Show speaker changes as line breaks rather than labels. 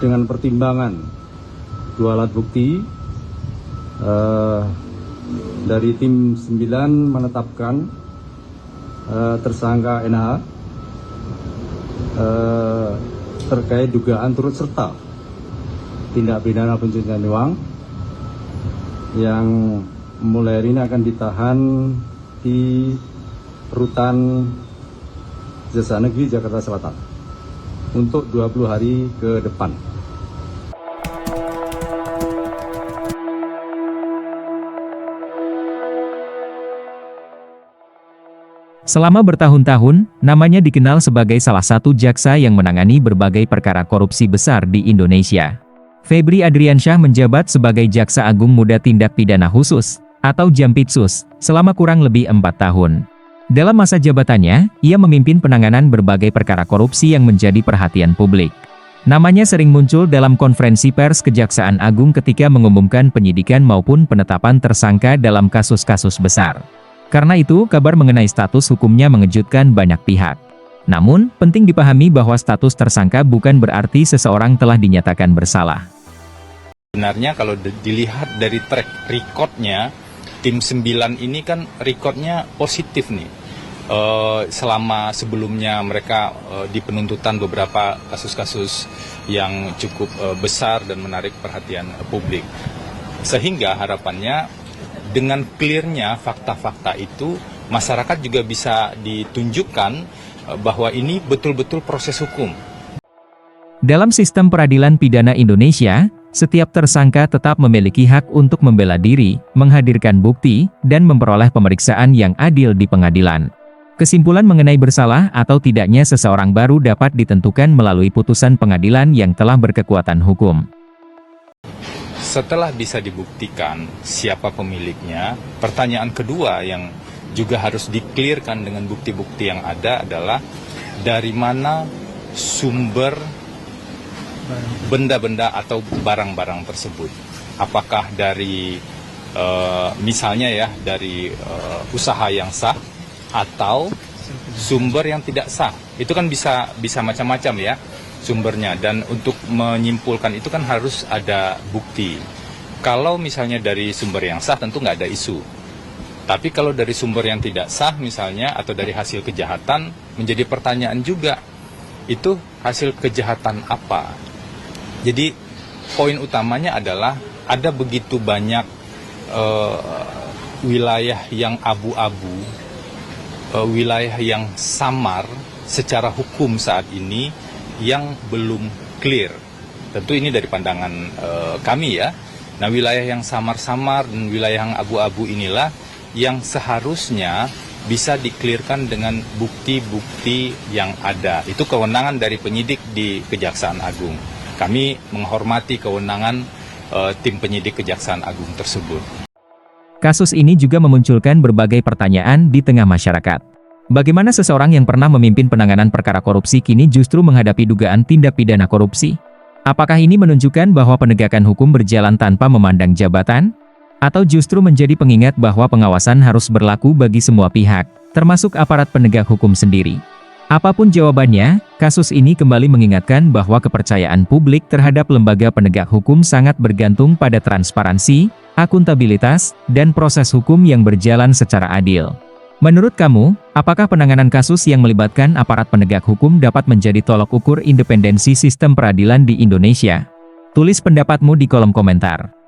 Dengan pertimbangan dua alat bukti, dari tim 9 menetapkan tersangka NH terkait dugaan turut serta tindak pidana pencucian uang yang mulai hari ini akan ditahan di Rutan Jasa Negeri Jakarta Selatan untuk 20 hari ke depan.
Selama bertahun-tahun, namanya dikenal sebagai salah satu jaksa yang menangani berbagai perkara korupsi besar di Indonesia. Febri Adriansyah menjabat sebagai Jaksa Agung Muda Tindak Pidana Khusus, atau Jampitsus, selama kurang lebih 4 tahun. Dalam masa jabatannya, ia memimpin penanganan berbagai perkara korupsi yang menjadi perhatian publik. Namanya sering muncul dalam konferensi pers Kejaksaan Agung ketika mengumumkan penyidikan maupun penetapan tersangka dalam kasus-kasus besar. Karena itu, kabar mengenai status hukumnya mengejutkan banyak pihak. Namun, penting dipahami bahwa status tersangka bukan berarti seseorang telah dinyatakan bersalah.
Sebenarnya kalau dilihat dari track recordnya, tim 9 ini kan recordnya positif nih. Selama sebelumnya mereka di penuntutan beberapa kasus-kasus yang cukup besar dan menarik perhatian publik. Sehingga harapannya dengan clear-nya fakta-fakta itu, masyarakat juga bisa ditunjukkan bahwa ini betul-betul proses hukum.
Dalam sistem peradilan pidana Indonesia, setiap tersangka tetap memiliki hak untuk membela diri, menghadirkan bukti, dan memperoleh pemeriksaan yang adil di pengadilan. Kesimpulan mengenai bersalah atau tidaknya seseorang baru dapat ditentukan melalui putusan pengadilan yang telah berkekuatan hukum.
Setelah bisa dibuktikan siapa pemiliknya, pertanyaan kedua yang juga harus di-clearkan dengan bukti-bukti yang ada adalah dari mana sumber benda-benda atau barang-barang tersebut. Apakah dari misalnya ya dari usaha yang sah atau sumber yang tidak sah. Itu kan bisa macam-macam ya sumbernya, dan untuk menyimpulkan itu kan harus ada bukti. Kalau misalnya dari sumber yang sah tentu nggak ada isu. Tapi kalau dari sumber yang tidak sah misalnya atau dari hasil kejahatan, menjadi pertanyaan juga, itu hasil kejahatan apa? Jadi poin utamanya adalah ada begitu banyak wilayah yang abu-abu, wilayah yang samar secara hukum saat ini yang belum clear. Tentu ini dari pandangan kami ya. Nah, wilayah yang samar-samar dan wilayah yang abu-abu inilah yang seharusnya bisa diklirkan dengan bukti-bukti yang ada. Itu kewenangan dari penyidik di Kejaksaan Agung. Kami menghormati kewenangan tim penyidik Kejaksaan Agung tersebut.
Kasus ini juga memunculkan berbagai pertanyaan di tengah masyarakat. Bagaimana seseorang yang pernah memimpin penanganan perkara korupsi kini justru menghadapi dugaan tindak pidana korupsi? Apakah ini menunjukkan bahwa penegakan hukum berjalan tanpa memandang jabatan? Atau justru menjadi pengingat bahwa pengawasan harus berlaku bagi semua pihak, termasuk aparat penegak hukum sendiri? Apapun jawabannya, kasus ini kembali mengingatkan bahwa kepercayaan publik terhadap lembaga penegak hukum sangat bergantung pada transparansi, akuntabilitas, dan proses hukum yang berjalan secara adil. Menurut kamu, apakah penanganan kasus yang melibatkan aparat penegak hukum dapat menjadi tolok ukur independensi sistem peradilan di Indonesia? Tulis pendapatmu di kolom komentar.